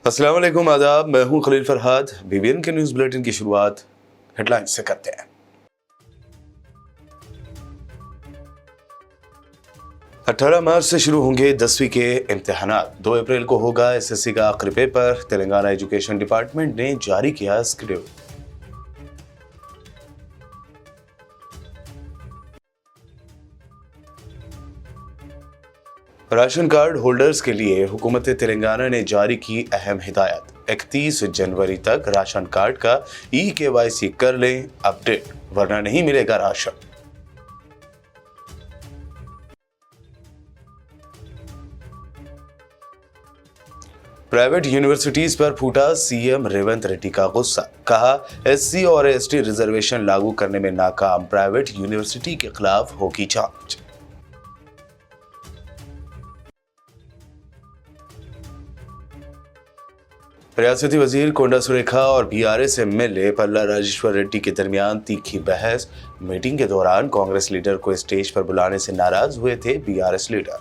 अस्सलाम वालेकुम, आदाब। मैं हूं खलील फरहाद। बीबीएन के न्यूज़ बुलेटिन की शुरुआत हेडलाइंस से करते हैं। 18 मार्च से शुरू होंगे 10वीं के इम्तिहानात। 2 अप्रैल को होगा एसएससी का आखिरी पेपर। तेलंगाना एजुकेशन डिपार्टमेंट ने जारी किया शेड्यूल। राशन कार्ड होल्डर्स के लिए हुकूमत तेलंगाना ने जारी की अहम हिदायत। 31 जनवरी तक राशन कार्ड का ई-केवाईसी कर लें अपडेट, वरना नहीं मिलेगा राशन। प्राइवेट यूनिवर्सिटीज पर फूटा सीएम रेवंत रेड्डी का गुस्सा। कहा, एससी और एसटी रिजर्वेशन लागू करने में नाकाम प्राइवेट यूनिवर्सिटी के खिलाफ होगी जांच। रियासती वजीर कोंडा सुरेखा और बीआरएस एमएलए पल्ला राजेश्वर रेड्डी के दरमियान तीखी बहस। मीटिंग के दौरान कांग्रेस लीडर को स्टेज पर बुलाने से नाराज हुए थे BRS leader.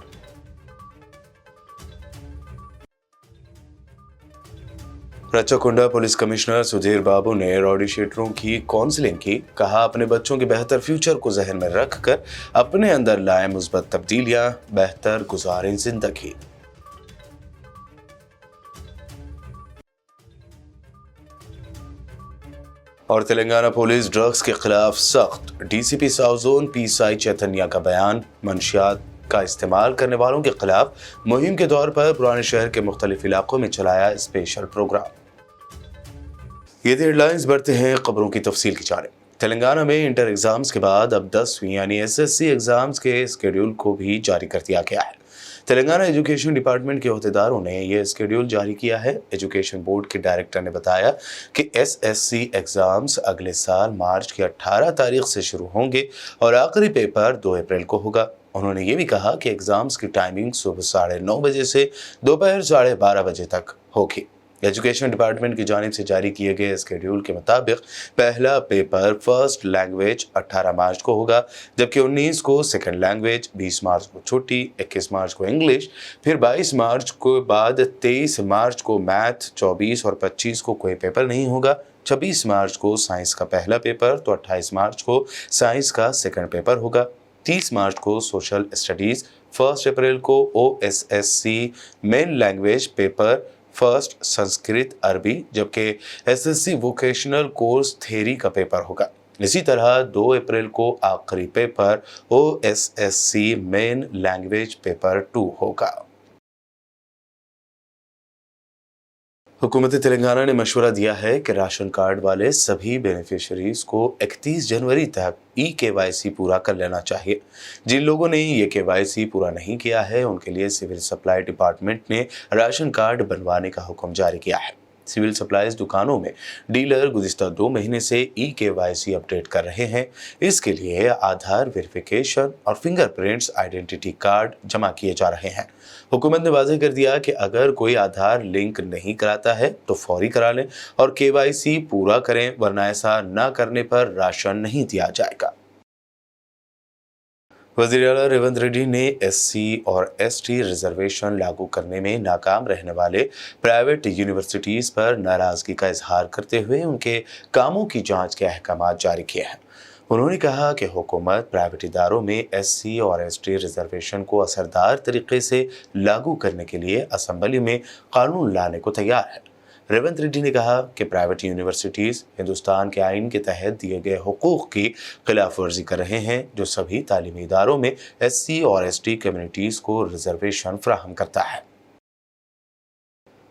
Rachakonda police commissioner Sudhir Babu ने रॉडी शीटरों की काउंसलिंग की। कहा, अपने बच्चों के बेहतर फ्यूचर को जहन में रखकर अपने अंदर लाए मुस्बत तब्दीलियां, बेहतर गुजारें जिंदगी। और तेलंगाना पुलिस ड्रग्स के खिलाफ सख्त। DCP south zone PSI Chaitanya का बयान। मंशियात का इस्तेमाल करने वालों के खिलाफ मुहिम के तौर पर पुराने शहर के मुख्तलिफ इलाकों में चलाया स्पेशल प्रोग्राम। ये थी हेडलाइंस। बढ़ते हैं खबरों की तफसील की जानिब। तेलंगाना में इंटर एग्जाम्स के बाद अब 10वीं यानी एसएससी एग्जाम्स के स्केड्यूल को भी जारी कर दिया गया है। तेलंगाना एजुकेशन डिपार्टमेंट के अहदेदारों ने यह स्केड्यूल जारी किया है। एजुकेशन बोर्ड के डायरेक्टर ने बताया कि एसएससी एग्जाम्स अगले साल मार्च की 18 तारीख से शुरू होंगे और आखिरी पेपर 2 अप्रैल को होगा। उन्होंने ये भी कहा कि एग्जाम्स की टाइमिंग सुबह 9:30 बजे से दोपहर 12:30 बजे तक होगी। एजुकेशन डिपार्टमेंट की जानिब से जारी किए गए स्केड्यूल के मुताबिक पहला पेपर फर्स्ट लैंग्वेज 18 मार्च को होगा, जबकि 19 को सेकंड लैंग्वेज, 20 मार्च को छुट्टी, 21 मार्च को इंग्लिश, फिर 22 मार्च को बाद 23 मार्च को मैथ, 24 और 25 को कोई पेपर नहीं होगा। 26 मार्च को साइंस का पहला पेपर तो 28 मार्च को साइंस का सेकंड पेपर होगा। 30 मार्च को सोशल स्टडीज, 1 अप्रैल को OSSC main language paper first Sanskrit अरबी, जबकि एसएससी वोकेशनल कोर्स थ्योरी का पेपर होगा। इसी तरह 2 अप्रैल को आखिरी paper OSSC main language paper 2 होगा। हुकूमत तेलंगाना ने मशवरा दिया है कि राशन कार्ड वाले सभी बेनिफिशरीज को 31 जनवरी तक ई-केवाईसी पूरा कर लेना चाहिए। जिन लोगों ने ये केवाईसी पूरा नहीं किया है उनके लिए सिविल सप्लाई डिपार्टमेंट ने राशन कार्ड बनवाने का हुक्म जारी किया है। सिविल सप्लाईज दुकानों में डीलर गुज़िश्ता 2 महीने से ई-केवाईसी अपडेट कर रहे हैं। इसके लिए आधार वेरिफिकेशन और फिंगरप्रिंट्स आइडेंटिटी कार्ड जमा किए जा रहे हैं। हुकूमत ने वाज़ेह कर दिया कि अगर कोई आधार लिंक नहीं कराता है तो फौरी करा लें और केवाईसी पूरा करें, वरना ऐसा न करने पर राशन नहीं दिया जाएगा। वज़ीर आला रेवंत रेड्डी ने एससी और एसटी रिजर्वेशन लागू करने में नाकाम रहने वाले प्राइवेट यूनिवर्सिटीज़ पर नाराज़गी का इजहार करते हुए उनके कामों की जांच के अहकाम जारी किए हैं। उन्होंने कहा कि हुकूमत प्राइवेट इदारों में एससी और एसटी रिजर्वेशन को असरदार तरीके से लागू करने के लिए असम्बली में कानून लाने को तैयार है। रेवंत रेड्डी ने कहा कि प्राइवेट यूनिवर्सिटीज़ हिंदुस्तान के आइन के तहत दिए गए हुकूक की खिलाफ वर्जी कर रहे हैं, जो सभी तालीमी इदारों में एससी और एसटी कम्युनिटीज़ को रिजर्वेशन फराहम करता है।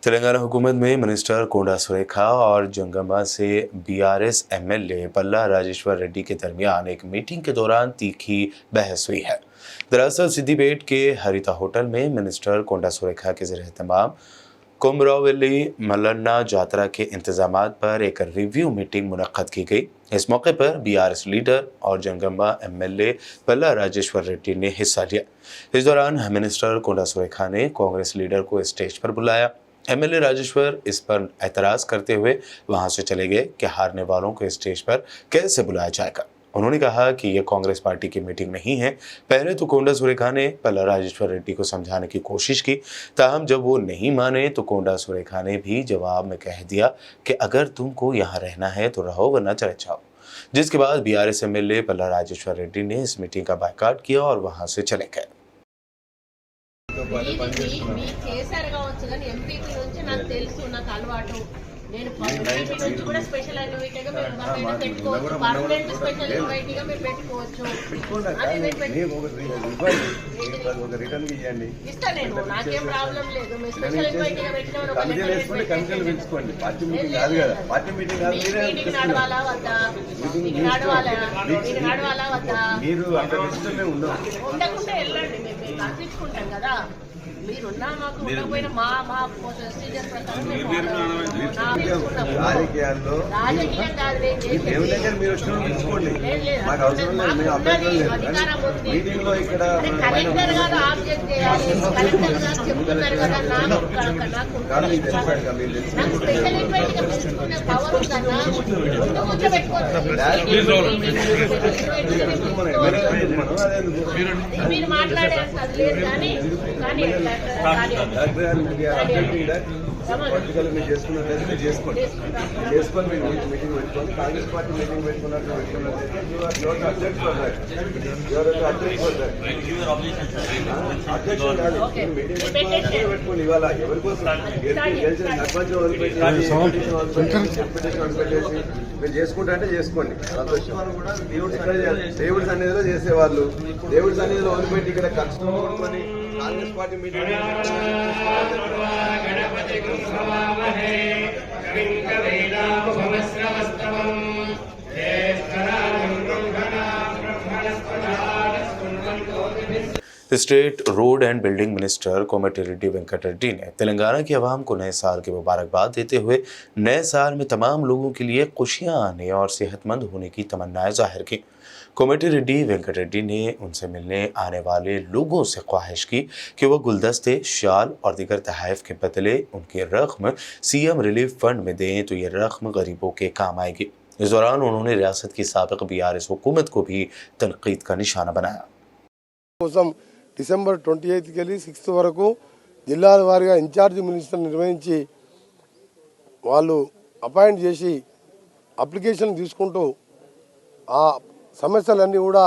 तेलंगाना हुकूमत में मिनिस्टर कोंडा सुरेखा और जंगमा से बीआरएस एमएलए पल्ला राजेश्वर रेड्डी के दरमियान एक मीटिंग के दौरान तीखी बहस हुई है। दरअसल सिद्दीपेट के हरिता होटल में मिनिस्टर कोंडा सुरेखा के ज़ेर-ए-एहतमाम कोमरावेली मल्लन्ना जातरा के इंतजामात पर एक रिव्यू मीटिंग मुनक्कद की गई। इस मौके पर बीआरएस लीडर और जंगमा एमएलए पल्ला राजेश्वर रेड्डी ने हिस्सा लिया। इस दौरान मिनिस्टर कोंडा सुरेखा ने कांग्रेस लीडर को स्टेज पर बुलाया। एमएलए राजेश्वर इस पर एतराज़ करते हुए वहां से चले गए कि हारने वालों को स्टेज पर कैसे बुलाया जाएगा। उन्होंने कहा कि यह कांग्रेस पार्टी की मीटिंग नहीं है। पहले तो कोंडा सुरेखा ने पल्ला राजेश्वर रेड्डी को समझाने की कोशिश की, ताहम जब वो नहीं माने तो कोंडा सुरेखा ने भी जवाब में कह दिया कि अगर तुमको यहाँ रहना है तो रहो वरना चले जाओ। जिसके बाद बीआरएस एमएलए पल्ला राजेश्वर रेड्डी ने इस मीटिंग का बायकॉट किया और वहां से चले गए। నేను పర్మనెంట్ నుంచి కూడా స్పెషల్ ఇన్వైట్ గా మేము పెట్టుకోవచ్చు, పర్మనెంట్ స్పెషల్ ఇన్వైట్ గా మేము పెట్టుకోవచ్చు. ఇస్తా నేను, నాకేం ప్రాబ్లం లేదు. మేము స్పెషల్ ఇన్వైట్ గా మీటింగ్ నడవాలా వద్దా, నడవాలా వద్దా, ఉండకుండా వెళ్ళండి. మేము కల్పించుకుంటాం కదా. మీరున్నా మాకు ఉండకపోయినా మా ప్రొసీజర్ ప్రకారం రాజకీయాల్లో మీటింగ్ లో ఇక్కడ కలెక్టర్ గారు ఆబ్జెక్ట్ చేయాలి. కలెక్టర్ గారు చెప్తున్నారు కదా, నాకు స్పెషల్ ఇన్వైట్ గా పిలుచుకునే పవర్ ఉందన్నా. ముందు మీరు మాట్లాడే అంత లేదు కానీ పొలిటికల్ మీరు చేసుకున్నట్లయితే మీరు చేసుకొని మీరు మీటింగ్ పెట్టుకోండి. కాంగ్రెస్ పార్టీ మీటింగ్ పెట్టుకున్నట్లయితే అధ్యక్షుడు కాదు, మీటింగ్ పెట్టుకోండి. ఇవాళ ఎవరి కోసం గెలిచిన సర్పంచ్ వదిలిపెట్టేసి మీరు చేసుకుంటా అంటే చేసుకోండి. కూడా దేవుడి సన్నిధిలో చేసేవాళ్ళు దేవుడి సన్నిధిలో వదిలిపెట్టి ఇక్కడ కలుసుకొని Congress party meeting state road and building minister Komatireddy Venkat Reddy ने तेलंगाना की आवाम को नए साल की मुबारकबाद देते हुए नए साल में तमाम लोगों के लिए खुशियां आने और सेहतमंद होने की तमन्नाएं जाहिर की। कोमटिरेड्डी वेंकट रेड्डी ने उनसे मिलने आने वाले लोगों से ख्वाहिश की कि वह गुलदस्ते, शाल और दीगर तहफ़ के बदले उनकी रकम सीएम रिलीफ फंड में दें तो ये रकम गरीबों के काम आएगी। इस दौरान उन्होंने रियासत की साबिक़ बीआरएस हुकूमत को भी तनकीद का निशाना बनाया। డిసెంబర్ 28కి వెళ్ళి 6th వరకు జిల్లాల వారీగా ఇన్ఛార్జ్ మినిస్టర్ నిర్వహించి వాళ్ళు అపాయింట్ చేసి అప్లికేషన్ తీసుకుంటూ ఆ సమస్యలన్నీ కూడా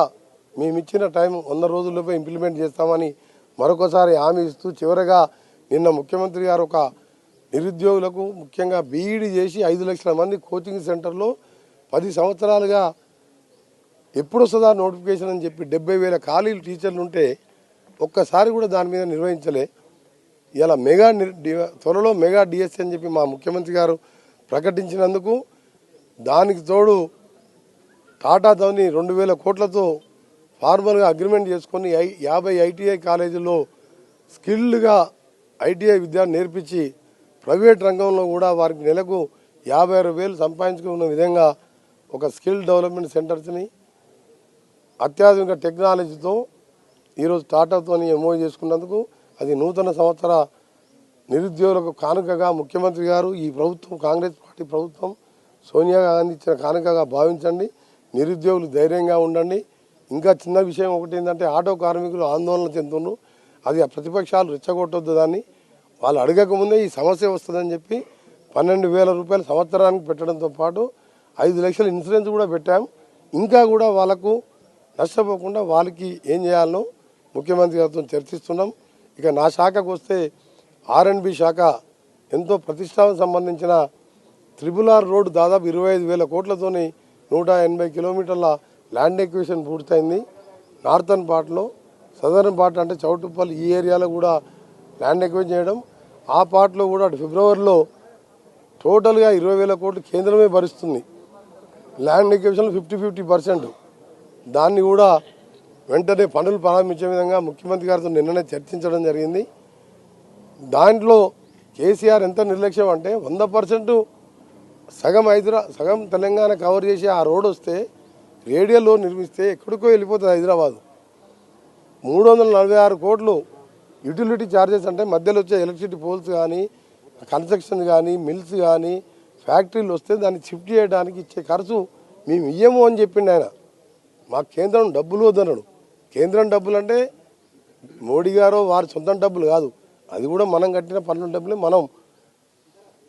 మేము ఇచ్చిన టైం 100 రోజుల్లోపే ఇంప్లిమెంట్ చేస్తామని మరొకసారి హామీ ఇస్తూ చివరగా నిన్న ముఖ్యమంత్రి గారు ఒక నిరుద్యోగులకు ముఖ్యంగా బీఈడీ చేసి 5 లక్షల మంది కోచింగ్ సెంటర్లో 10 సంవత్సరాలుగా ఎప్పుడు వస్తుందా నోటిఫికేషన్ అని చెప్పి 70,000 ఖాళీలు టీచర్లు ఉంటే ఒక్కసారి కూడా దాని మీద నిర్వహించలే. ఇలా త్వరలో మెగా డిఎస్సి అని చెప్పి మా ముఖ్యమంత్రి గారు ప్రకటించినందుకు దానికి తోడు టాటాతోని 2,000 కోట్లతో ఫార్మల్గా అగ్రిమెంట్ చేసుకొని 50 ఐటీఐ కాలేజీల్లో స్కిల్డ్గా ఐటీఐ విద్య నేర్పించి ప్రైవేట్ రంగంలో కూడా వారికి నెలకు 56,000 సంపాదించుకున్న విధంగా ఒక స్కిల్ డెవలప్మెంట్ సెంటర్స్ని అత్యాధునిక టెక్నాలజీతో ఈరోజు టాటాతో ఎంఓ చేసుకున్నందుకు అది నూతన సంవత్సర నిరుద్యోగులకు కానుకగా ముఖ్యమంత్రి గారు ఈ ప్రభుత్వం కాంగ్రెస్ పార్టీ ప్రభుత్వం సోనియా గాంధీ ఇచ్చిన కానుకగా భావించండి. నిరుద్యోగులు ధైర్యంగా ఉండండి. ఇంకా చిన్న విషయం ఒకటి ఏంటంటే ఆటో కార్మికులు ఆందోళన చెందుతున్నారు. అది ఆ ప్రతిపక్షాలు రెచ్చగొట్టొద్దు, దాన్ని వాళ్ళు అడగకముందే ఈ సమస్య వస్తుందని చెప్పి 12,000 రూపాయలు సంవత్సరానికి పెట్టడంతో పాటు 5 లక్షల ఇన్సూరెన్స్ కూడా పెట్టాం. ఇంకా కూడా వాళ్ళకు నష్టపోకుండా వాళ్ళకి ఏం చేయాలనో ముఖ్యమంత్రి గారితో చర్చిస్తున్నాం. ఇక నా శాఖకు వస్తే R&B శాఖ ఎంతో ప్రతిష్టానికి సంబంధించిన RRR రోడ్డు దాదాపు 25,000 కోట్లతోని 180 కిలోమీటర్ల ల్యాండ్ ఎక్విజిషన్ పూర్తయింది. నార్థన్ పార్ట్లో, సదర్న్ పార్ట్ అంటే చౌటుప్పల్ ఈ ఏరియాలో కూడా ల్యాండ్ ఎక్విజిషన్ చేయడం. ఆ పార్ట్లో కూడా ఫిబ్రవరిలో టోటల్గా 20,000 కోట్లు కేంద్రమే భరిస్తుంది. Land acquisition 50-50%. దాన్ని కూడా వెంటనే పనులు ప్రారంభించే విధంగా ముఖ్యమంత్రి గారితో నిన్ననే చర్చించడం జరిగింది. దాంట్లో కేసీఆర్ ఎంత నిర్లక్ష్యం అంటే 100% సగం తెలంగాణ కవర్ చేసి ఆ రోడ్ వస్తే రేడియల్లో నిర్మిస్తే ఎక్కడికో వెళ్ళిపోతుంది హైదరాబాద్. 346 కోట్లు యూటిలిటీ ఛార్జెస్ అంటే మధ్యలో వచ్చే ఎలక్ట్రిసిటీ పోల్స్ కానీ, కన్స్ట్రక్షన్ కానీ, మిల్స్ కానీ, ఫ్యాక్టరీలు వస్తే దాన్ని షిఫ్ట్ చేయడానికి ఇచ్చే ఖర్చు మేము ఇయ్యము అని చెప్పిండు ఆయన. మా కేంద్రం డబ్బులు వద్దన్నాడు. కేంద్రం డబ్బులు అంటే మోడీ గారు వారి సొంత డబ్బులు కాదు, అది కూడా మనం కట్టిన పన్నుల డబ్బులే.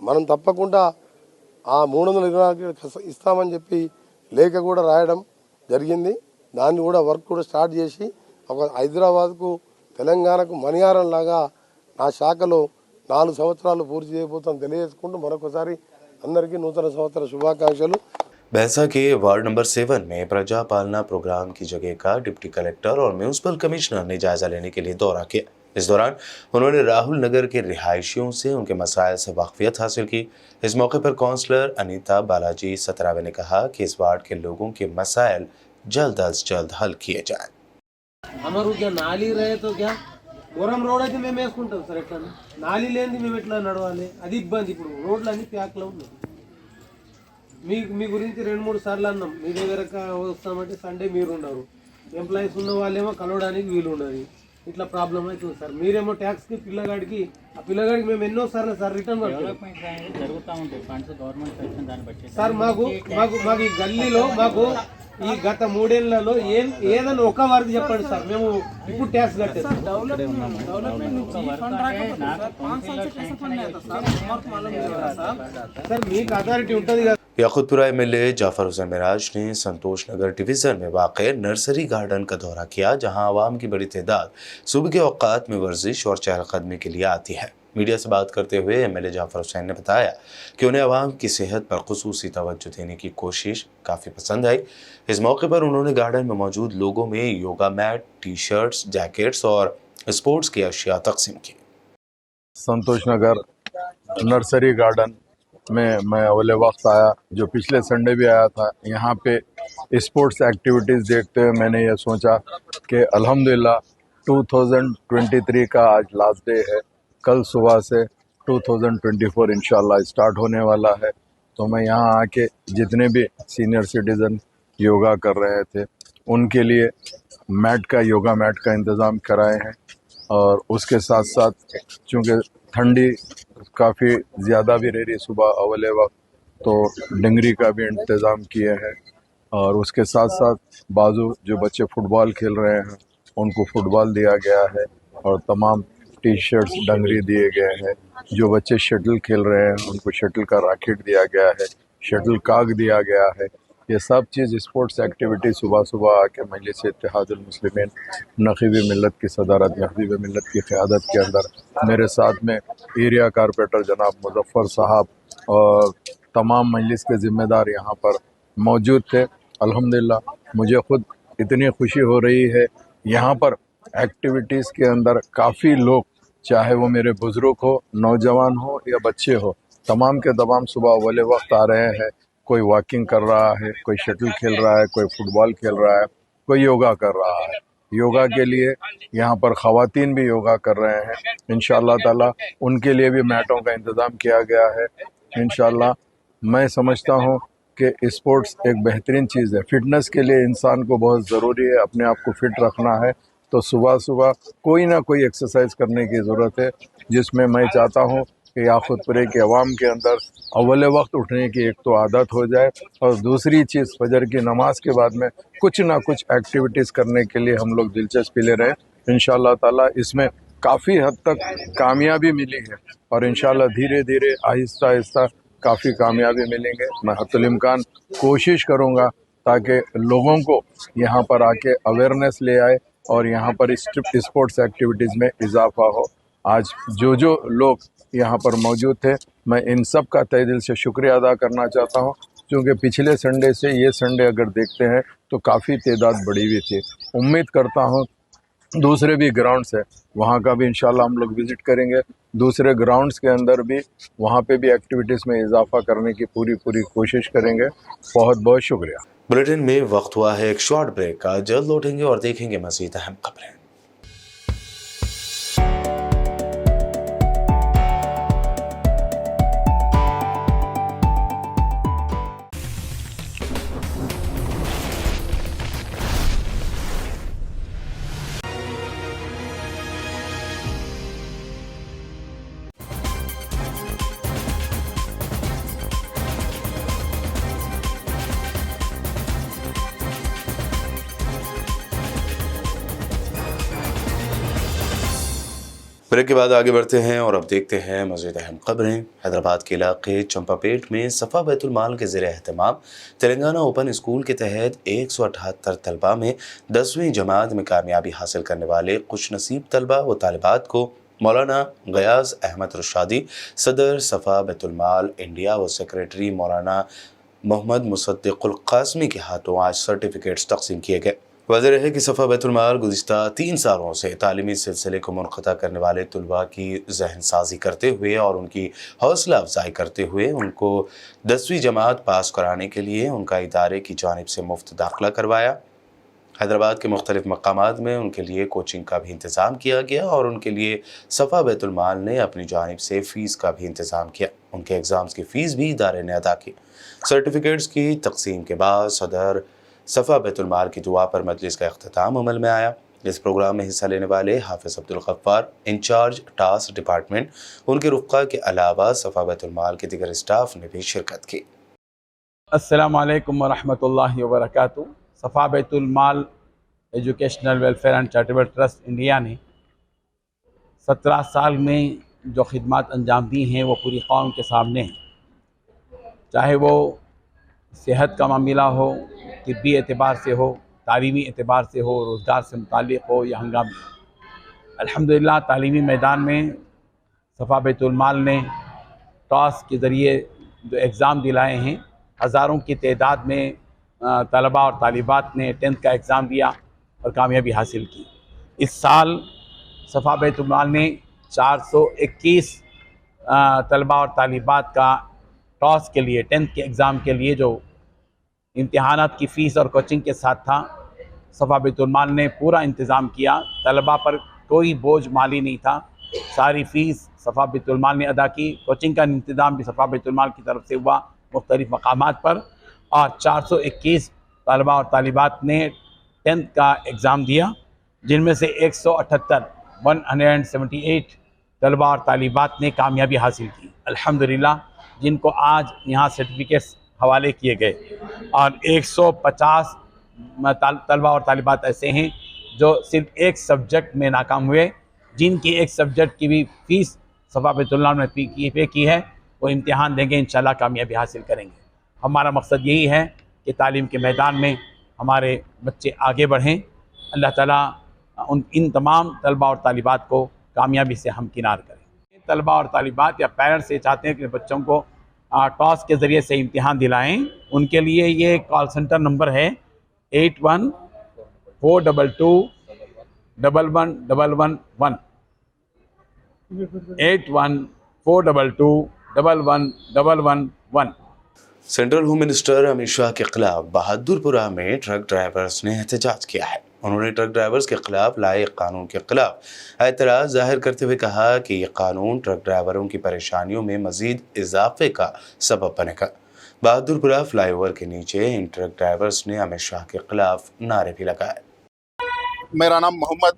మనం తప్పకుండా ఆ 324 ఇస్తామని చెప్పి లేఖ కూడా రాయడం జరిగింది. దాన్ని కూడా వర్క్ కూడా స్టార్ట్ చేసి ఒక హైదరాబాద్కు తెలంగాణకు మణిహారం లాగా నా శాఖలో 4 సంవత్సరాలు పూర్తి చేయబోతాను తెలియజేసుకుంటూ మరొకసారి అందరికీ నూతన సంవత్సర శుభాకాంక్షలు. भैंसा के वार्ड नंबर 7 में प्रजा पालना प्रोग्राम की जगह का डिप्टी कलेक्टर और म्यूनिसिपल कमिश्नर ने जायजा लेने के लिए दौरा किया। इस दौरान उन्होंने राहुल नगर के रिहायशियों से उनके मसाइल से वाकफियत हासिल की। इस मौके पर काउंसलर अनीता बालाजी सतरावे ने कहा कि इस वार्ड के लोगों के मसाइल जल्द अज जल्द हल किए जाएं। हमारे क्या नाली रहे तो क्या గోరం రోడ్ అయితే మేము వేసుకుంటాం సార్. ఎట్లా నాలి లేనిది మేము ఎట్లా నడవాలి, అది ఇబ్బంది. ఇప్పుడు రోడ్లు అన్ని ప్యాక్లో ఉన్నాయి. మీ గురించి 2-3 సార్లు అన్నాం, మీ దగ్గర వస్తామంటే సండే మీరు ఉండరు, ఎంప్లాయీస్ ఉన్న వాళ్ళేమో కలవడానికి వీలు ఉండదు. ఇట్లా ప్రాబ్లం అవుతుంది సార్. మీరేమో ట్యాక్స్కి పిల్లగాడికి మేము ఎన్నోసార్లు సార్ రిటర్న్ సార్. మాకు ఈ గల్లీలో మాకు ఈ గత 3 ఏళ్లలో ఏదైనా ఒక వర్క్ చెప్పండి సార్, మేము ఇప్పుడు ట్యాక్స్ కట్టేస్తాం. సార్ మీకు అథారిటీ ఉంటుంది కదా. याकूतपुरा एमएलए जाफर हुसैन मिराज ने संतोष नगर डिवीजन में वाक़ नर्सरी गार्डन का दौरा किया, जहां आवाम की बड़ी तादाद सुबह के औकात में वर्जिश और चहलकदमी के लिए आती है। मीडिया से बात करते हुए एमएलए जाफर हुसैन ने बताया कि उन्हें आवाम की सेहत पर खुसूसी तवज्जो देने की कोशिश काफ़ी पसंद आई। इस मौके पर उन्होंने गार्डन में मौजूद लोगों में yoga mat, T shirts, jackets और स्पोर्ट्स की अशिया तकसीम की। संतोष नगर नर्सरी गार्डन में मैं अवले वक्त आया, जो पिछले संडे भी आया था। यहाँ पे स्पोर्ट्स एक्टिविटीज़ देखते हुए मैंने ये सोचा कि अल्हम्दुलिल्लाह 2023 का आज लास्ट डे है, कल सुबह से 2024 इंशाल्लाह स्टार्ट होने वाला है। तो मैं यहाँ आके जितने भी सीनियर सिटीज़न योगा कर रहे थे उनके लिए योगा मैट का इंतज़ाम कराए हैं। और उसके साथ साथ चूँकि ठंडी काफ़ी ज़्यादा भी रह रही सुबह अवले वक्त, तो डंगरी का भी इंतज़ाम किए हैं। और उसके साथ साथ बाजू जो बच्चे फुटबॉल खेल रहे हैं उनको फुटबॉल दिया गया है और तमाम टी शर्ट्स डंगरी दिए गए हैं। जो बच्चे शटल खेल रहे हैं उनको शटल का रैकेट दिया गया है, शटल काग दिया गया है। ये सब चीज़ स्पोर्ट्स एक्टिविटी सुबह सुबह आके मजलिस इत्तेहादुल मुस्लिमीन नक़ीब मिल्लत की सदारत, नक़ीब मिल्लत की क़यादत के अंदर मेरे साथ में एरिया कारपोरेटर जनाब मुज़फ़्फ़र साहब और तमाम मजलिस के ज़िम्मेदार यहाँ पर मौजूद थे। अल्हम्दुलिल्लाह मुझे ख़ुद इतनी खुशी हो रही है, यहाँ पर एक्टिविटीज़ के अंदर काफ़ी लोग, चाहे वो मेरे बुज़ुर्ग हो, नौजवान हो या बच्चे हो, तमाम के तमाम सुबह अवले वक्त आ रहे हैं। कोई वॉकिंग कर रहा है, कोई शटल खेल रहा है, कोई फुटबॉल खेल रहा है, कोई योगा कर रहा है। योगा के लिए यहाँ पर ख़वातीन भी योगा कर रहे हैं। इंशाअल्लाह ताला उनके लिए भी मैटों का इंतज़ाम किया गया है। इंशाअल्लाह मैं समझता हूँ कि स्पोर्ट्स एक बेहतरीन चीज़ है। फ़िटनेस के लिए इंसान को बहुत ज़रूरी है, अपने आप को फ़िट रखना है। तो सुबह सुबह कोई ना कोई एक्सरसाइज करने की ज़रूरत है, जिसमें मैं चाहता हूँ कि याकूतपुरे के अवाम के अंदर अव्वले वक्त उठने की एक तो आदत हो जाए, और दूसरी चीज़ फजर की नमाज के बाद में कुछ ना कुछ एक्टिविटीज़ करने के लिए हम लोग दिलचस्पी ले रहे हैं। इंशाअल्लाह ताला इसमें काफ़ी हद तक कामयाबी मिली है और इंशाअल्लाह धीरे धीरे आहिस्ता आहिस्ता काफ़ी कामयाबी मिलेंगे। मैं हत्तुल इम्कान कोशिश करूँगा ताकि लोगों को यहाँ पर आके अवेयरनेस ले आए और यहाँ पर स्पोर्ट्स एक्टिविटीज़ में इजाफा हो। आज जो लोग यहाँ पर मौजूद थे, मैं इन सब का तहे दिल से शुक्रिया अदा करना चाहता हूँ, क्योंकि पिछले संडे से ये संडे अगर देखते हैं तो काफ़ी तादाद बढ़ी हुई थी। उम्मीद करता हूँ दूसरे भी ग्राउंड्स है वहाँ का भी इंशाल्लाह हम लोग विज़िट करेंगे। दूसरे ग्राउंड्स के अंदर भी वहाँ पे भी एक्टिविटीज़ में इजाफा करने की पूरी कोशिश करेंगे। बहुत बहुत शुक्रिया। बुलेटिन में वक्त हुआ है एक शॉर्ट ब्रेक का, जल्द लौटेंगे और देखेंगे मज़ीद अहम खबरें। ब्रेक के बाद आगे बढ़ते हैं और अब देखते हैं मज़ीद अहम खबरें। हैदराबाद के इलाके चंपापेट में सफ़ा बैतुल माल के ज़ेरे एहतमाम तेलंगाना ओपन स्कूल के तहत 178 तलबा में 10वीं जमात में कामयाबी हासिल करने वाले खुशनसीब तलबा व तालिबात को मौलाना गयास अहमद रुशादी, सदर सफ़ा बैतुल माल इंडिया व सेक्रेटरी मौलाना मोहम्मद मुसद्दिकुल कासमी के हाथों आज सर्टिफिकेट्स तकसीम किए गए। वाज़ेह है कि सफ़ा बैतुल माल गुज़िश्ता 3 सालों से तालीमी सिलसिले को मुनक़ता करने वाले तलबा की जहन साजी करते हुए और उनकी हौसला अफजाई करते हुए उनको 10वीं जमात पास कराने के लिए उनका इदारे की जानिब से मुफ्त दाखिला करवाया। हैदराबाद के मुख्तलिफ़ मकामात में उनके लिए कोचिंग का भी इंतज़ाम किया गया और उनके लिए सफ़ा बैतुल माल ने अपनी जानिब से फ़ीस का भी इंतज़ाम किया। उनके एग्ज़ाम्स की फ़ीस भी इदारे ने अदा की। सर्टिफिकेट्स की तकसीम के बाद सदर सफ़ा बैतुल माल की दुआ पर मजलिस का इख्तिताम अमल में आया। इस प्रोग्राम में हिस्सा लेने वाले Hafiz Abdul Ghaffar, incharge task department, उनके रुफ़्क़ा के अलावा सफ़ा बैतुल माल के दीगर स्टाफ ने भी शिरकत की। अस्सलामु अलैकुम वरहमतुल्लाहि वबरकातुहू। Safa Baitul Maal educational welfare and charitable trust India ने 17 साल में जो खिदमत अंजाम दी हैं वो पूरी कौम के सामने हैं। चाहे वो सेहत का मामला हो, तिब्बी एतबार से हो, तालीमी एतबार से हो, रोज़गार से मुताल्लिक़ हो या हंगामी। अल्हम्दुलिल्लाह तालीमी मैदान में सफ़ा बैतुल माल ने टॉस के ज़रिए जो एग्ज़ाम दिलाए हैं, हज़ारों की तादाद में तलबा और तालिबात ने 10th का एग्ज़ाम दिया और कामयाबी हासिल की। इस साल सफ़ा बैतुल माल ने 421 तलबा और तालिबात का टॉस के लिए 10th के एग्ज़ाम के लिए जो इम्तिहानात की फ़ीस और कोचिंग के साथ था, सफ़ा बैतुल माल ने पूरा इंतज़ाम किया। तलबा पर कोई बोझ माली नहीं था, सारी फ़ीस सफ़ा बैतुल माल ने अदा की। कोचिंग का इंतज़ाम भी सफ़ा बैतुल माल की तरफ से हुआ मुख्तलिफ़ मकामात पर और 421 तलबा और तालिबात ने 10th का एग्ज़ाम दिया, जिनमें से 178 तलबा और तालिबात ने कामयाबी हासिल की अल्हम्दुलिल्लाह, जिनको आज यहाँ सर्टिफिकेट्स हवाले किए गए। और 150 तलबा और तालिबात ऐसे हैं जो सिर्फ एक सब्जेक्ट में नाकाम हुए, जिनकी एक सब्जेक्ट की भी फ़ीस सफ़ा बैतुल माल ने पे की है, वो इम्तिहान देंगे, इंशाल्लाह कामयाबी हासिल करेंगे। हमारा मकसद यही है कि तालीम के मैदान में हमारे बच्चे आगे बढ़ें। अल्लाह ताला इन तमाम तलबा और तालिबात को कामयाबी से हमकिनार करें। तलबा और तालिबात या पेरेंट्स ये चाहते हैं कि बच्चों को टॉस के ज़रिए से इम्तिहान दिलाएं, उनके लिए ये कॉल सेंटर नंबर है 8142211111 8142211111। Central home minister Amit Shah के खिलाफ बहादुरपुरा में ट्रक ड्राइवर्स ने एहतजाज किया है। उन्होंने ट्रक ड्राइवर्स के खिलाफ लाए कानून के खिलाफ एतराज़ जाहिर करते हुए कहा कि यह कानून ट्रक ड्राइवरों की परेशानियों में मजीद इजाफे का सबब बनेगा। बहादुरपुरा फ्लाईओवर के नीचे इन ट्रक ड्राइवर्स ने अमित शाह के खिलाफ नारे भी लगाए। मेरा नाम मोहम्मद,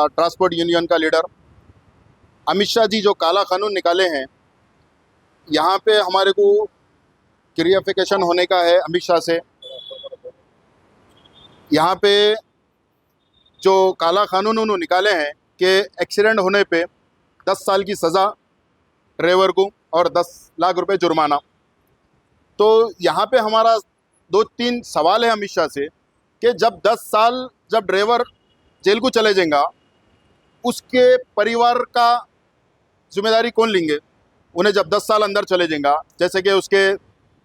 ट्रांसपोर्ट यूनियन का लीडर। अमित शाह जी जो काला कानून निकाले हैं, यहाँ पे हमारे को क्लियरिफिकेशन होने का है अमित शाह से। यहाँ पे जो काला कानून उन्होंने निकाले हैं कि एक्सीडेंट होने पे 10 साल की सज़ा ड्राइवर को और 10 लाख रुपए जुर्माना। तो यहाँ पे हमारा 2-3 सवाल है अमित शाह से कि जब 10 साल जब ड्राइवर जेल को चले जाएगा, उसके परिवार का जिम्मेदारी कौन लेंगे? उन्हें जब 10 साल अंदर चले जाएगा, जैसे कि उसके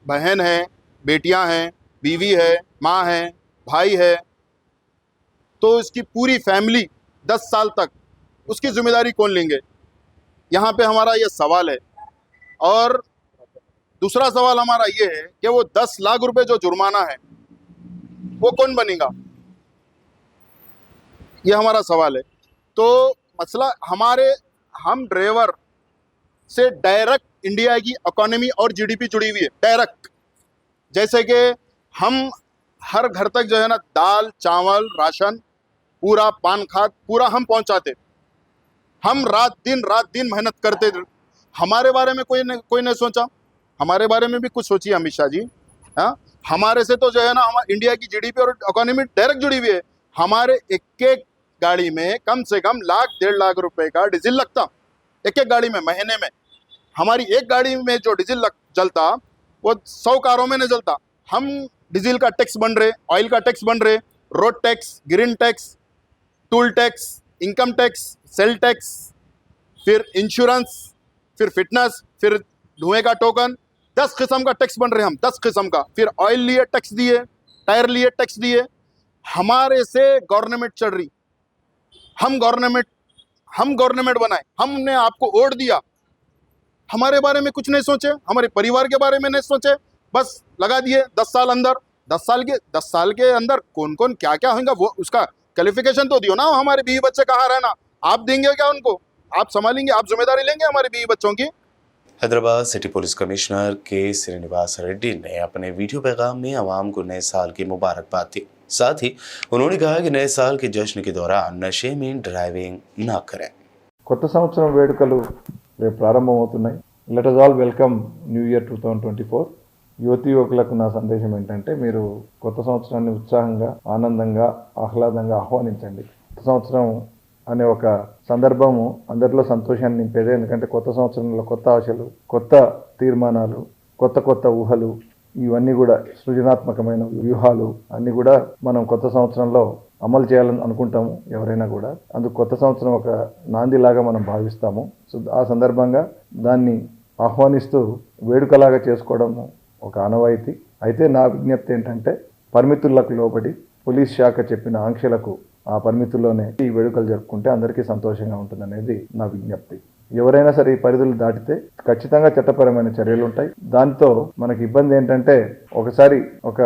बहन हैं, बेटियां हैं, बीवी है, माँ है, भाई है, तो इसकी पूरी फैमिली 10 साल तक उसकी जिम्मेदारी कौन लेंगे? यहाँ पे हमारा ये सवाल है। और दूसरा सवाल हमारा ये है कि वो 10 लाख रुपए जो जुर्माना है वो कौन बनेगा? ये हमारा सवाल है। तो मसला हम ड्राइवर से डायरेक्ट इंडिया की इकोनॉमी और जीडीपी जुड़ी हुई है, डायरेक्ट। जैसे कि हम हर घर तक जो है ना दाल चावल राशन पूरा पान खाद पूरा हम पहुंचाते। हम रात दिन मेहनत करते। हमारे बारे में कोई नहीं सोचा। हमारे बारे में भी कुछ सोचिए अमित शाह जी। हाँ, हमारे से तो जो है ना हमारे इंडिया की जीडीपी और इकोनॉमी डायरेक्ट जुड़ी हुई है। हमारे एक गाड़ी में कम से कम 1,00,000-1.5 लाख रुपए का डीजल लगता, एक एक गाड़ी में महीने में। हमारी एक गाड़ी में जो डीजल जलता वो 100 कारों में नहीं जलता। हम डीजल का टैक्स बन रहे, ऑयल का टैक्स बन रहे, road tax, green tax, toll tax, income tax, sale tax, फिर इंश्योरेंस, फिर फिटनेस, फिर धुएं का टोकन, 10 किस्म का टैक्स बन रहे हम, 10 किस्म का। फिर ऑयल लिए टैक्स दिए, टायर लिए टैक्स दिए, हमारे से गवर्नमेंट चल रही। हम गवर्नमेंट बनाए, हमने आपको वोट दिया, हमारे बारे में कुछ नहीं सोचे, हमारे परिवार के बारे में नहीं सोचे, बस लगा दिए 10 साल अंदर। 10 साल के अंदर कौन कौन क्या क्या होगा वो उसका क्वालिफिकेशन तो दियो ना। हमारे बीवी बच्चे कहाँ रहना, आप देंगे क्या उनको? आप संभालेंगे, आप जिम्मेदारी लेंगे हमारे बीवी बच्चों की? हैदराबाद सिटी पुलिस कमिश्नर के श्रीनिवास रेड्डी ने अपने वीडियो पैगाम में आवाम को नए साल की मुबारकबाद दी। साथ ही उन्होंने कहा कि नए साल के जश्न के दौरान नशे में ड्राइविंग न करें। కొత్త సంవత్సరం వేడుకలు రేపు ప్రారంభమవుతున్నాయి. Let us all welcome new year 2024. యువతి యువకులకు నా సందేశం ఏంటంటే మీరు కొత్త సంవత్సరాన్ని ఉత్సాహంగా, ఆనందంగా, ఆహ్లాదంగా ఆహ్వానించండి. కొత్త సంవత్సరం అనే ఒక సందర్భము అందరిలో సంతోషాన్ని నింపేదే. ఎందుకంటే కొత్త సంవత్సరంలో కొత్త ఆశలు, కొత్త తీర్మానాలు, కొత్త ఊహలు, ఇవన్నీ కూడా సృజనాత్మకమైన వ్యూహాలు అన్నీ కూడా మనం కొత్త సంవత్సరంలో అమలు చేయాలని అనుకుంటాము ఎవరైనా కూడా. అందుకు కొత్త సంవత్సరం ఒక నాందిలాగా మనం భావిస్తాము. సో ఆ సందర్భంగా దాన్ని ఆహ్వానిస్తూ వేడుకలాగా చేసుకోవడము ఒక ఆనవాయితీ. అయితే నా విజ్ఞప్తి ఏంటంటే పరిమితులకు లోబడి పోలీస్ శాఖ చెప్పిన ఆంక్షలకు ఆ పరిమితుల్లోనే ఈ వేడుకలు జరుపుకుంటే అందరికీ సంతోషంగా ఉంటుందనేది నా విజ్ఞప్తి. ఎవరైనా సరే ఈ పరిధులు దాటితే ఖచ్చితంగా చట్టపరమైన చర్యలు ఉంటాయి. దాంతో మనకి ఇబ్బంది ఏంటంటే ఒకసారి ఒక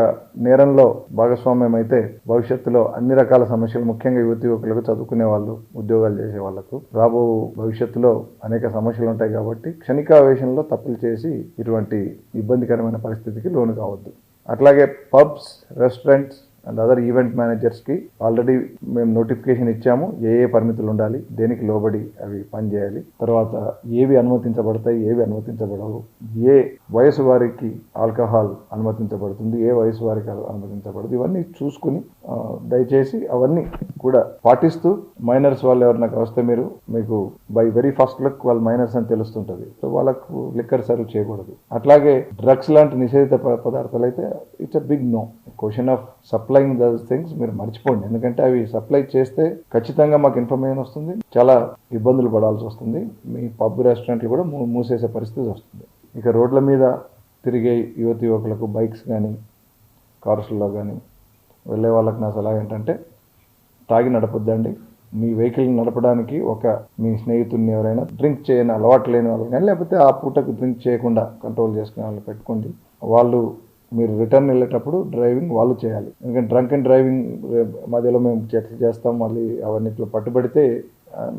నేరంలో భాగస్వామ్యం అయితే భవిష్యత్తులో అన్ని రకాల సమస్యలు, ముఖ్యంగా యువకులకు, చదువుకునే వాళ్ళు, ఉద్యోగాలు చేసే వాళ్లకు రాబో భవిష్యత్తులో అనేక సమస్యలు ఉంటాయి. కాబట్టి క్షణికావేశంలో తప్పులు చేసి ఇటువంటి ఇబ్బందికరమైన పరిస్థితికి లోను కావద్దు. అట్లాగే pubs, restaurants and other event మేనేజర్స్కి ఆల్రెడీ మేము నోటిఫికేషన్ ఇచ్చాము. ఏ పరిమితులు ఉండాలి, దేనికి లోబడి అవి పనిచేయాలి, తర్వాత ఏవి అనుమతించబడతాయి, ఏవి అనుమతించబడవు, ఏ వయసు వారికి ఆల్కహాల్ అనుమతించబడుతుంది, ఏ వయసు వారికి అనుమతించబడదు, ఇవన్నీ చూసుకుని దయచేసి అవన్నీ కూడా పాటిస్తూ మైనర్స్ వాళ్ళు ఎవరు వస్తే మీకు బై వెరీ ఫస్ట్ లుక్ వాళ్ళు మైనర్స్ అని తెలుస్తుంటుంది. సో వాళ్ళకు లిక్కర్ సర్వ్ చేయకూడదు. అట్లాగే డ్రగ్స్ లాంటి నిషేధిత పదార్థాలు అయితే it's a big no. Question of supplying those things మీరు మర్చిపోండి. ఎందుకంటే అవి సప్లై చేస్తే ఖచ్చితంగా మాకు ఇన్ఫర్మేషన్ వస్తుంది, చాలా ఇబ్బందులు పడాల్సి వస్తుంది. మీ పబ్, రెస్టారెంట్లు కూడా మూసేసే పరిస్థితి వస్తుంది. ఇక రోడ్ల మీద తిరిగే యువకులకు బైక్స్ కానీ కార్స్లో కానీ వెళ్ళే వాళ్ళకి నా సలహా ఏంటంటే తాగి నడపొద్దండి. మీ వెహికల్ నడపడానికి మీ స్నేహితుడిని ఎవరైనా డ్రింక్ చేయని అలవాటు లేని వాళ్ళు కానీ, లేకపోతే ఆ పూటకు డ్రింక్ చేయకుండా కంట్రోల్ చేసుకునే వాళ్ళు పెట్టుకోండి. వాళ్ళు మీరు రిటర్న్ వెళ్ళేటప్పుడు డ్రైవింగ్ వాళ్ళు చేయాలి. ఎందుకంటే డ్రంక్ అండ్ డ్రైవింగ్ మధ్యలో మేము చర్చ చేస్తాం, మళ్ళీ అవన్నిట్లో పట్టుబడితే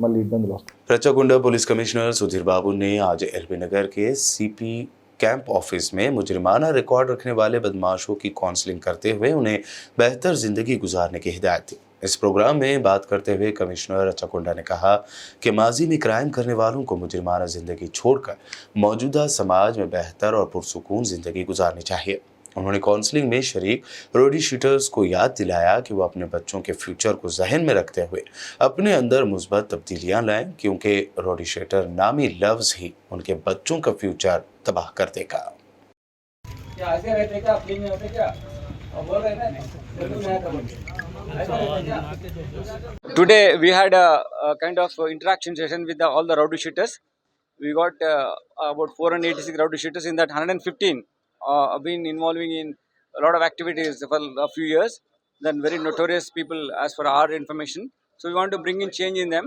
మళ్ళీ ఇబ్బందులు వస్తాయి. रचाकुंडा पुलिस कमिश्नर सुधीर बाबू ने आज एलबी नगर के सीपी कैंप ऑफिस में मुजरिमाना रिकॉर्ड रखने वाले बदमाशों की काउंसलिंग करते हुए उन्हें बेहतर जिंदगी गुजारने की हिदायत दी। इस प्रोग्राम में बात करते हुए कमिश्नर रचाकुंडा ने कहा कि माजी में क्राइम करने वालों को मुजरिमाना जिंदगी छोड़कर मौजूदा समाज में बेहतर और पुरसुकून जिंदगी गुजारनी चाहिए। उन्होंने काउंसलिंग में शरीक रोडी शीटर्स को याद दिलाया कि वो अपने बच्चों के फ्यूचर को जहन में रखते हुए अपने अंदर मुस्बत तब्दीलियां लाएं, क्योंकि रोडी शीटर नामी लफ्ज ही उनके बच्चों का फ्यूचर तबाह कर देगा। Today we had a kind of interaction session with all the rowdy shooters. We got about 486 rowdy shooters. In that 115 been involving in a lot of activities for a few years. Then very notorious people as per our information. So we want to bring in change in them.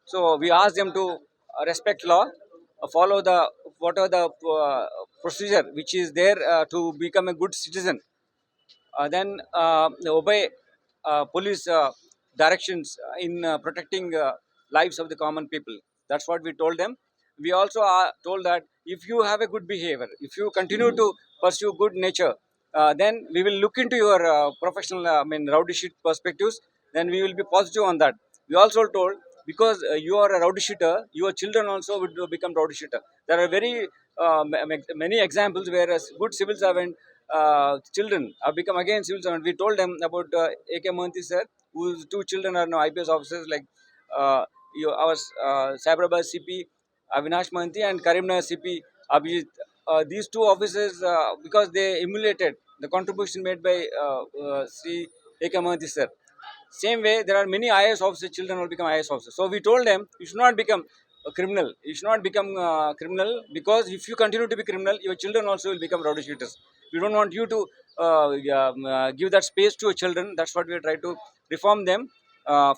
So we ask them to respect law, follow whatever the procedure which is there to become a good citizen. Then obey police directions in protecting lives of the common people. That's what we told them. We also are told that if you have a good behavior, if you continue to pursue good nature, then we will look into your professional, rowdy sheet perspectives. Then we will be positive on that. We also told because you are a rowdy shooter, your children also would become rowdy shooter. There are very many examples where a good civil servant children have become again civil servant. We told them about A.K. Mohanty sir, whose 2 children are now IPS officers, like our Cyberabad CP Avinash Mohanty and Karimnagar CP Abhijit. These 2 officers, because they emulated the contribution made by Sri A.K. Mohanty sir. Same way, there are many IAS officers, children will become IAS officers. So we told them, you should not become a criminal. You should not become criminal, because if you continue to be criminal, your children also will become rowdy shooters. We don't want you to give that space to your children. That's what we try to reform them.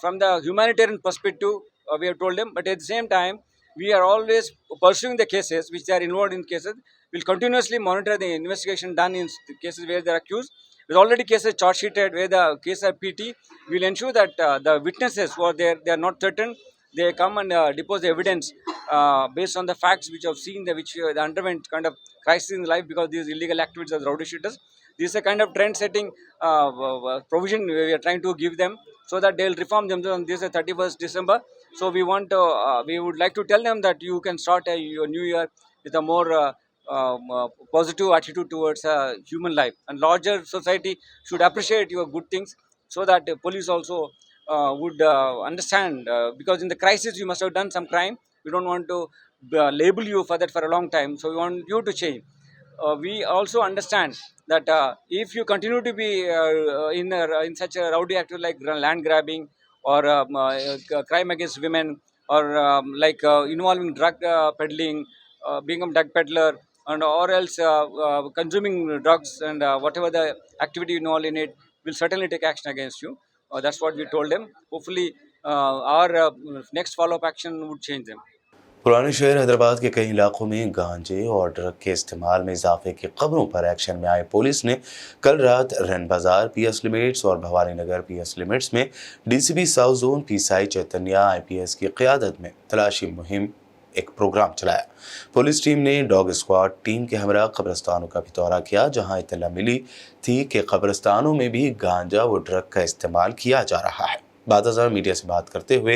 From the humanitarian perspective, we have told them, but at the same time, we are always pursuing the cases which they are involved in cases. We'll continuously monitor the investigation done in the cases where they are accused. With already cases charge sheeted where the case are PT, we will ensure that the witnesses who are there, they are not threatened. They come and depose the evidence based on the facts which have seen, which they underwent kind of crisis in life because these illegal activities as rowdy shooters. This is a kind of trend-setting provision we are trying to give them so that they will reform themselves. This is 31st December. So we would like to tell them that you can start your new year with a more positive attitude towards human life, and larger society should appreciate your good things, so that police also would understand, because in the crisis you must have done some crime. We don't want to label you for that for a long time, so we want you to change. We also understand that if you continue to be in such a rowdy activity like land grabbing or crime against women, or involving drug peddling, being a drug peddler, and or else consuming drugs and whatever the activity involved in it, will certainly take action against you. That's what we told them. Hopefully our next follow-up action would change them. पुराने शहर हैदराबाद के कई इलाकों में गांजे और drug के इस्तेमाल में इजाफे की खबरों पर एक्शन में आई पुलिस ने कल रात रन बाजार पीएस लिमिट्स और भवानी नगर पीएस लिमिट्स में DCP south zone PSI Chaitanya IPS की क़यादत में तलाशी मुहिम एक प्रोग्राम चलाया। पुलिस टीम ने डॉग स्क्वाड टीम के हमरा कब्रिस्तानों का भी दौरा किया, जहां इत्तला मिली थी कि कब्रिस्तानों में भी गांजा व ड्रग का इस्तेमाल किया जा रहा है। बादशाह मीडिया से बात करते हुए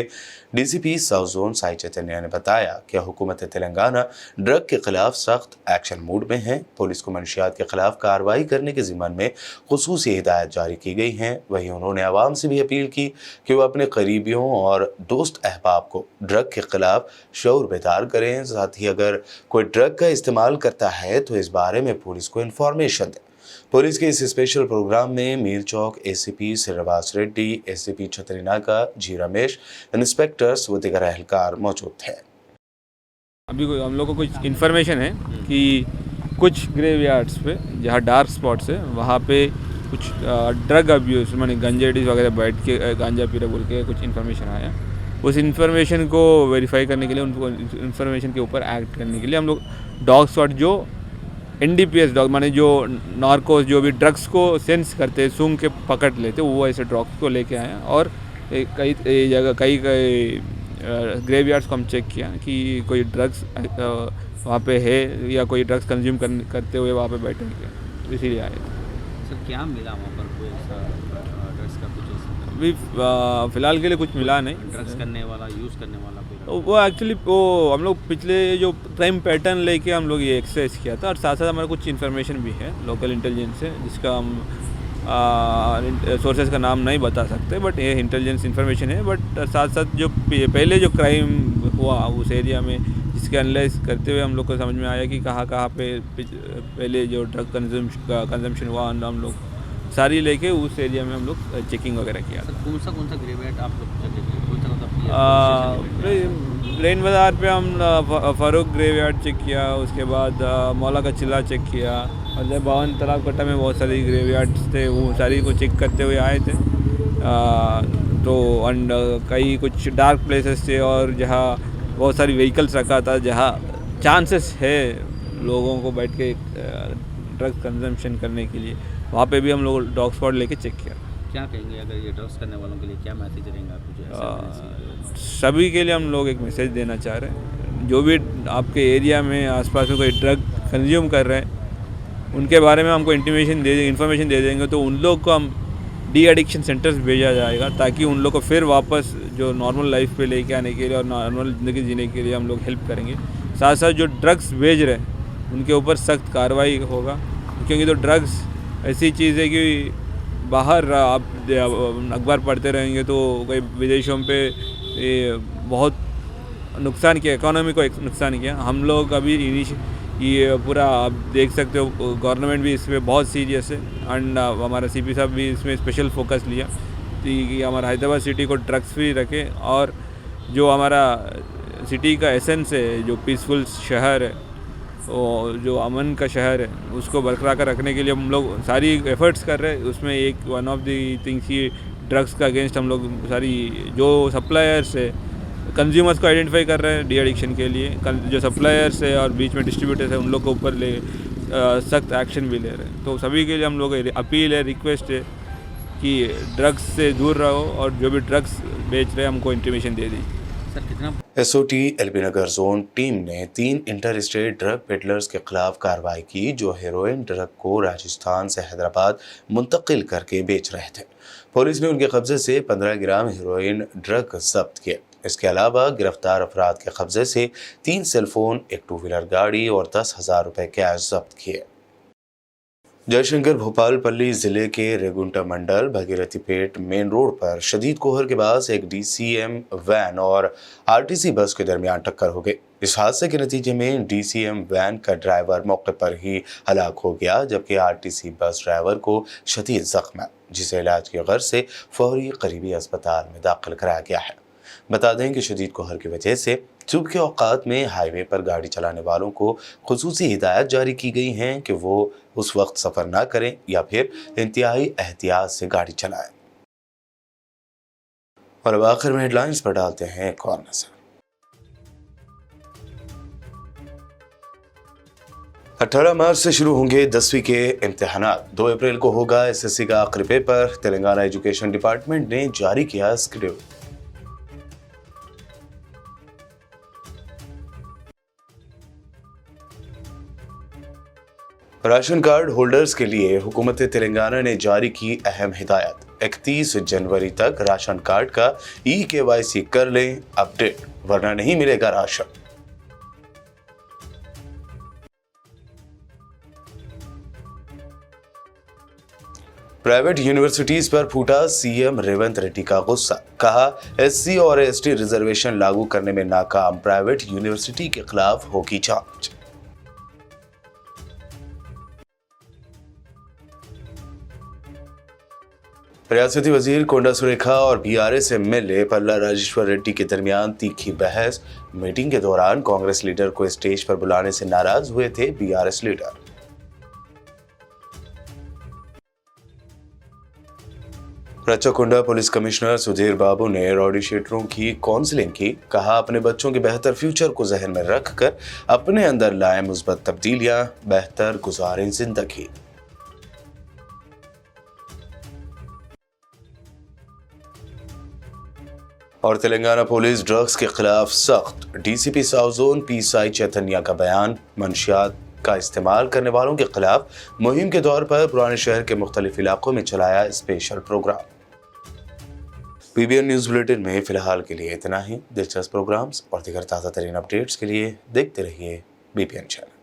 DCP south zone Sai Chaitanya ने बताया कि हुकूमत तेलंगाना ड्रग के खिलाफ सख्त एक्शन मूड में है। पुलिस को मंशियात के खिलाफ कार्रवाई करने के ज़िम्मन में खुसूसी हिदायत जारी की गई हैं। वहीं उन्होंने आवाम से भी अपील की कि वह अपने करीबियों और दोस्त अहबाब को ड्रग के खिलाफ शऊर बेदार करें। साथ ही अगर कोई ड्रग का इस्तेमाल करता है तो इस बारे में पुलिस को इन्फॉर्मेशन दें। पुलिस के इस स्पेशल प्रोग्राम में मीर चौक एसीपी श्रीनिवास रेड्डी, एसीपी छतरीनाका, जी रमेश, इंस्पेक्टर्स व दीगर एहलकार मौजूद थे। अभी हम लोग को कुछ इन्फॉर्मेशन है कि कुछ ग्रेवयार्ड्स पे जहाँ डार्क स्पॉट्स है वहाँ पे कुछ ड्रग अब्यूज़ माने गंजेडीज वगैरह बैठ के गांजा पी रहे बोल के कुछ इन्फॉर्मेशन आया। उस इन्फॉर्मेशन को वेरीफाई करने के लिए, उनको इन्फॉर्मेशन के ऊपर एक्ट करने के लिए हम लोग डॉग स्क्वाड, जो NDPS डॉग माने जो नार्कोस जो भी ड्रग्स को सेंस करते, सूंघ के पकड़ लेते, वो ऐसे ड्रग्स को लेके आए। और कई जगह कई ग्रेवयार्ड्स को हम चेक किया कि कोई ड्रग्स वहाँ पे है या कोई ड्रग्स कंज्यूम करते हुए वहाँ पे बैठे हैं, इसीलिए आए थे। सर क्या मिला वहाँ पर, कोई ड्रग्स का कुछ? अभी फ़िलहाल के लिए कुछ मिला नहीं। ड्रग्स करने वाला, यूज़ करने वाला वो एक्चुअली वो हम लोग पिछले जो क्राइम पैटर्न लेके हम लोग ये एक्सरसाइज किया था, और साथ साथ हमारा कुछ इन्फॉर्मेशन भी है लोकल इंटेलिजेंस से, जिसका हम सोर्सेज का नाम नहीं बता सकते, बट ये इंटेलिजेंस इन्फॉर्मेशन है। बट साथ साथ जो पहले जो क्राइम हुआ उस एरिया में, जिसके एनालाइज करते हुए हम लोग को समझ में आया कि कहाँ पे पहले जो ड्रग कंजम्पशन हुआ, हम लोग सारी लेके उस एरिया में हम लोग चेकिंग वगैरह किया था। कौन सा ग्रेवयार्ड आप लोग रेन बाज़ार पे हम फारूक ग्रेवयार्ड चेक किया, उसके बाद मौला का चिल्ला चेक किया, और जब बावन तालाब कट्टा में बहुत सारी ग्रेवयार्ड्स थे, वो सारी को चेक करते हुए आए थे। तो एंड कई कुछ डार्क प्लेसेस थे और जहाँ बहुत सारी व्हीकल्स रखा था, जहाँ चांसेस है लोगों को बैठ के ड्रग्स कंजम्पशन करने के लिए, वहाँ पे भी हम लोग डॉग स्क्वाड लेके चेक किया। क्या कहेंगे अगर ये ड्रग्स करने वालों के लिए, क्या मैसेज रहेंगे आपको? सभी के लिए हम लोग एक मैसेज देना चाह रहे हैं, जो भी आपके एरिया में आसपास में कोई ड्रग कंज्यूम कर रहे हैं, उनके बारे में हमको इन्फॉर्मेशन दे देंगे, तो उन लोग को हम डी एडिक्शन सेंटर्स भेजा जाएगा, ताकि उन लोग को फिर वापस जो नॉर्मल लाइफ पे लेके आने के लिए और नॉर्मल ज़िंदगी जीने के लिए हम लोग हेल्प करेंगे। साथ साथ जो ड्रग्स भेज रहे हैं उनके ऊपर सख्त कार्रवाई होगा, क्योंकि तो ड्रग्स ऐसी चीज़ है कि बाहर आप अखबार पढ़ते रहेंगे तो कई विदेशों पे ये बहुत नुकसान किया, इकोनॉमी को नुकसान किया। हम लोग अभी ये पूरा आप देख सकते हो, गवर्नमेंट भी इसमें बहुत सीरियस है एंड हमारा सीपी साहब भी इसमें स्पेशल फोकस लिया कि हमारा हैदराबाद सिटी को ड्रग्स फ्री रखे और जो हमारा सिटी का एसेंस है, जो पीसफुल शहर है, जो अमन का शहर है, उसको बरकरार कर रखने के लिए हम लोग सारी एफर्ट्स कर रहे हैं। उसमें एक वन ऑफ द थिंग्स ये ड्रग्स का अगेंस्ट हम लोग सारी जो सप्लायर्स है, कंज्यूमर्स को आइडेंटिफाई कर रहे हैं डी एडिक्शन के लिए, जो सप्लायर्स है और बीच में डिस्ट्रीब्यूटर्स है उन लोग के ऊपर सख्त एक्शन भी ले रहे हैं। तो सभी के लिए हम लोग अपील है, रिक्वेस्ट है कि ड्रग्स से दूर रहो और जो भी ड्रग्स बेच रहे हैं हमको इंटीमेशन दे दीजिए। एसओटी एलबी नगर जोन टीम ने 3 इंटर स्टेट ड्रग पेडलर्स के खिलाफ कार्रवाई की जो हेरोइन ड्रग को राजस्थान से हैदराबाद मुंतकिल करके बेच रहे थे। पुलिस ने उनके कब्जे से 15 ग्राम हेरोइन ड्रग जब्त किए। इसके अलावा गिरफ्तार अफराद के कब्जे से 3 सेलफोन, एक 2 व्हीलर गाड़ी और 10,000 रुपए कैश जब्त किए। जयशंकर भोपालपल्ली जिले के रेगुंटा मंडल भगीरथीपेट मेन रोड पर शदीद कोहर के बाद एक डीसीएम वैन और आरटीसी बस के दरमियान टक्कर हो गई। इस हादसे के नतीजे में डीसीएम वैन का ड्राइवर मौके पर ही हलाक हो गया, जबकि आरटीसी बस ड्राइवर को शदीद जख्म है, जिसे इलाज की गर्ज से फौरी करीबी अस्पताल में दाखिल कराया गया है। बता दें कि शदीद कोहर की वजह से सुबह के औकात में हाईवे पर गाड़ी चलाने वालों को खुसूसी हिदायत जारी की गई हैं कि वो उस वक्त सफ़र ना करें या फिर इंतहाई एहतियात से गाड़ी चलाएं। और अब आखिर में हेडलाइंस पर डालते हैं एक और नजर। 18 मार्च से शुरू होंगे 10वीं के इम्तिहानात। 2 अप्रैल को होगा एसएससी का आखिरी पेपर। तेलंगाना एजुकेशन डिपार्टमेंट ने जारी किया शेड्यूल। राशन कार्ड होल्डर्स के लिए हुकूमत तेलंगाना ने जारी की अहम हिदायत। 31 जनवरी तक राशन कार्ड का ई-केवाईसी कर लें अपडेट, वरना नहीं मिलेगा राशन। प्राइवेट यूनिवर्सिटीज पर फूटा सीएम रेवंत रेड्डी का गुस्सा। कहा एससी और एसटी रिजर्वेशन लागू करने में नाकाम प्राइवेट यूनिवर्सिटी के खिलाफ होगी जांच। रियासती वजीर कोंडा सुरेखा और बीआरएस एमएलए पल्ला राजेश्वर रेड्डी के दरमियान तीखी बहस। मीटिंग के दौरान कांग्रेस लीडर को स्टेज पर बुलाने से नाराज हुए थे BRS leader. Rachakonda police commissioner Sudhir Babu ने रॉडी शीटरों की काउंसलिंग की। कहा अपने बच्चों के बेहतर फ्यूचर को जहन में रखकर अपने अंदर लाएं मुस्बत तब्दीलियां, बेहतर गुजारें जिंदगी। और तेलंगाना पुलिस ड्रग्स के खिलाफ सख्त। DCP south zone PSI Chaitanya का बयान। मंशियात का इस्तेमाल करने वालों के खिलाफ मुहिम के तौर पर पुराने शहर के मुख्तलिफ इलाकों में चलाया special program. PBN news bulletin में फिलहाल के लिए इतना ही। दिलचस्प प्रोग्राम्स और दीगर ताज़ा तरीन अपडेट्स के लिए देखते रहिए बीपीएन चैनल।